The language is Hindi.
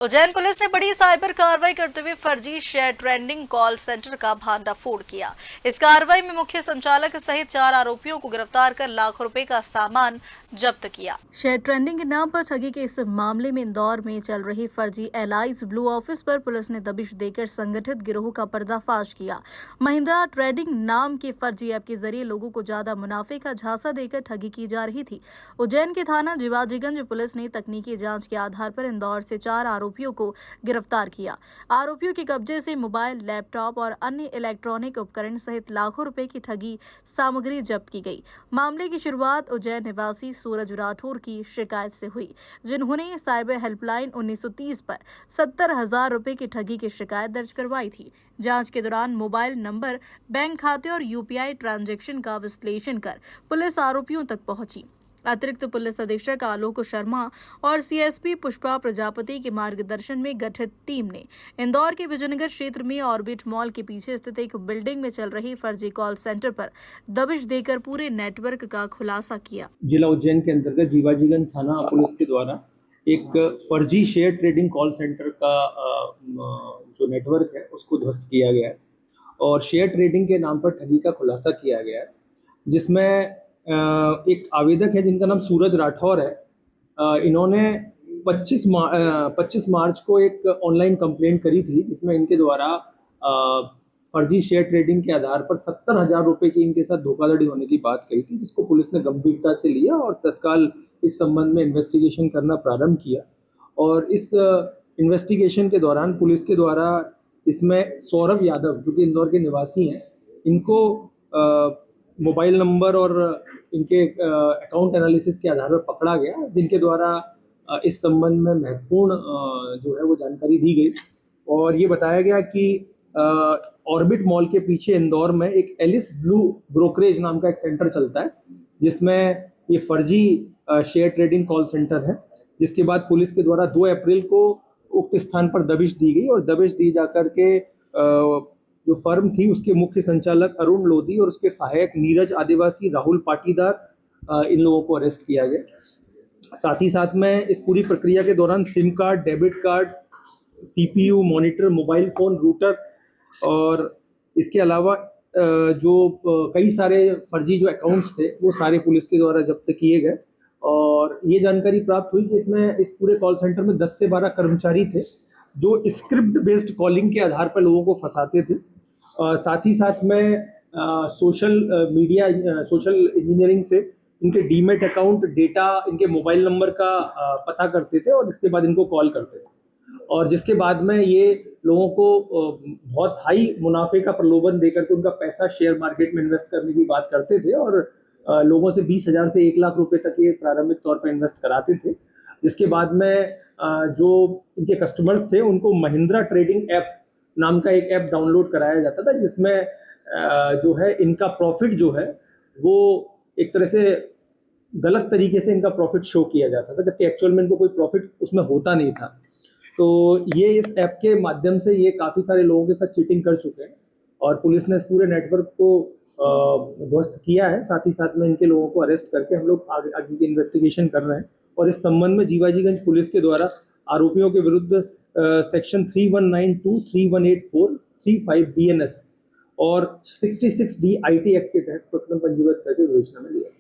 उज्जैन पुलिस ने बड़ी साइबर कार्रवाई करते हुए फर्जी शेयर ट्रेडिंग कॉल सेंटर का भांडाफोड़ किया। इस कार्रवाई में मुख्य संचालक सहित 4 आरोपियों को गिरफ्तार कर लाखों रुपए का सामान जब्त किया। शेयर ट्रेडिंग के नाम पर ठगी के इस मामले में इंदौर में चल रही फर्जी एलाइज ब्लू ऑफिस पर पुलिस ने दबिश देकर संगठित गिरोह का पर्दाफाश किया। महिंद्रा ट्रेडिंग नाम के फर्जी ऐप के जरिए लोगों को ज्यादा मुनाफे का झांसा देकर ठगी की जा रही थी। उज्जैन के थाना जिवाजीगंज पुलिस ने तकनीकी जांच के आधार पर इंदौर से 4 आरोपियों को गिरफ्तार किया। आरोपियों के कब्जे से मोबाइल, लैपटॉप और अन्य इलेक्ट्रॉनिक उपकरण सहित लाखों रुपए की ठगी सामग्री जब्त की गई। मामले की शुरुआत उज्जैन निवासी सूरज राठौर की शिकायत से हुई, जिन्होंने साइबर हेल्पलाइन 1930 पर 70,000 रुपए की ठगी की शिकायत दर्ज करवाई थी। जांच के दौरान मोबाइल नंबर, बैंक खाते और यूपीआई ट्रांजैक्शन का विश्लेषण कर पुलिस आरोपियों तक पहुंची। अतिरिक्त पुलिस अधीक्षक आलोक शर्मा और सीएसपी पुष्पा प्रजापति के मार्गदर्शन में गठित टीम ने इंदौर के विजयनगर क्षेत्र में ऑर्बिट मॉल के पीछे स्थित एक बिल्डिंग में चल रही फर्जी कॉल सेंटर पर दबिश देकर पूरे नेटवर्क का खुलासा किया। जिला उज्जैन के अंतर्गत जीवाजीगंज थाना पुलिस के द्वारा एक फर्जी शेयर ट्रेडिंग कॉल सेंटर का जो नेटवर्क है उसको ध्वस्त किया गया है और शेयर ट्रेडिंग के नाम पर ठगी का खुलासा किया गया है, जिसमें एक आवेदक है जिनका नाम सूरज राठौर है। इन्होंने 25 मार्च को एक ऑनलाइन कंप्लेंट करी थी, जिसमें इनके द्वारा फर्जी शेयर ट्रेडिंग के आधार पर 70,000 रुपए की इनके साथ धोखाधड़ी होने की बात कही थी, जिसको पुलिस ने गंभीरता से लिया और तत्काल इस संबंध में इन्वेस्टिगेशन करना प्रारंभ किया। और इस इन्वेस्टिगेशन के दौरान पुलिस के द्वारा इसमें सौरभ यादव, जो कि इंदौर के निवासी हैं, इनको मोबाइल नंबर और इनके अकाउंट एनालिसिस के आधार पर पकड़ा गया, जिनके द्वारा इस संबंध में महत्वपूर्ण जो है वो जानकारी दी गई और ये बताया गया कि ऑर्बिट मॉल के पीछे इंदौर में एक एलिस ब्लू ब्रोकरेज नाम का एक सेंटर चलता है, जिसमें ये फर्जी शेयर ट्रेडिंग कॉल सेंटर है। जिसके बाद पुलिस के द्वारा 2 अप्रैल को उक्त स्थान पर दबिश दी गई और दबिश दी जाकर के जो फर्म थी उसके मुख्य संचालक अरुण लोधी और उसके सहायक नीरज आदिवासी, राहुल पाटीदार, इन लोगों को अरेस्ट किया गया। साथ ही साथ में इस पूरी प्रक्रिया के दौरान SIM card, debit card, CPU, monitor, mobile phone, router और इसके अलावा जो कई सारे फर्जी जो अकाउंट्स थे वो सारे पुलिस के द्वारा जब्त किए गए। और ये जानकारी प्राप्त हुई कि इसमें इस पूरे कॉल सेंटर में 10 से 12 कर्मचारी थे जो स्क्रिप्ट बेस्ड कॉलिंग के आधार पर लोगों को फंसाते थे। साथ ही साथ में सोशल इंजीनियरिंग से इनके डीमेट अकाउंट डेटा, इनके मोबाइल नंबर का पता करते थे और इसके बाद इनको कॉल करते थे और जिसके बाद में ये लोगों को बहुत हाई मुनाफे का प्रलोभन देकर के उनका पैसा शेयर मार्केट में इन्वेस्ट करने की बात करते थे और लोगों से 20,000 से 1 लाख रुपए तक ये प्रारंभिक तौर पर इन्वेस्ट कराते थे। जिसके बाद में जो इनके कस्टमर्स थे उनको महिंद्रा ट्रेडिंग ऐप नाम का एक ऐप डाउनलोड कराया जाता था, जिसमें जो है इनका प्रॉफिट जो है वो एक तरह से गलत तरीके से इनका प्रॉफिट शो किया जाता था, जबकि एक्चुअल में इनको कोई प्रॉफिट उसमें होता नहीं था। तो ये इस ऐप के माध्यम से ये काफ़ी सारे लोगों के साथ चीटिंग कर चुके हैं और पुलिस ने इस पूरे नेटवर्क को ध्वस्त किया है। साथ ही साथ में इनके लोगों को अरेस्ट करके हम लोग आगे की इन्वेस्टिगेशन कर रहे हैं और इस संबंध में जीवाजीगंज पुलिस के द्वारा आरोपियों के विरुद्ध सेक्शन 3192, 3184, 35 BNS और 66D IT एक्ट के तहत प्रकरण पंजीबद्ध करके विवेचना में लिया।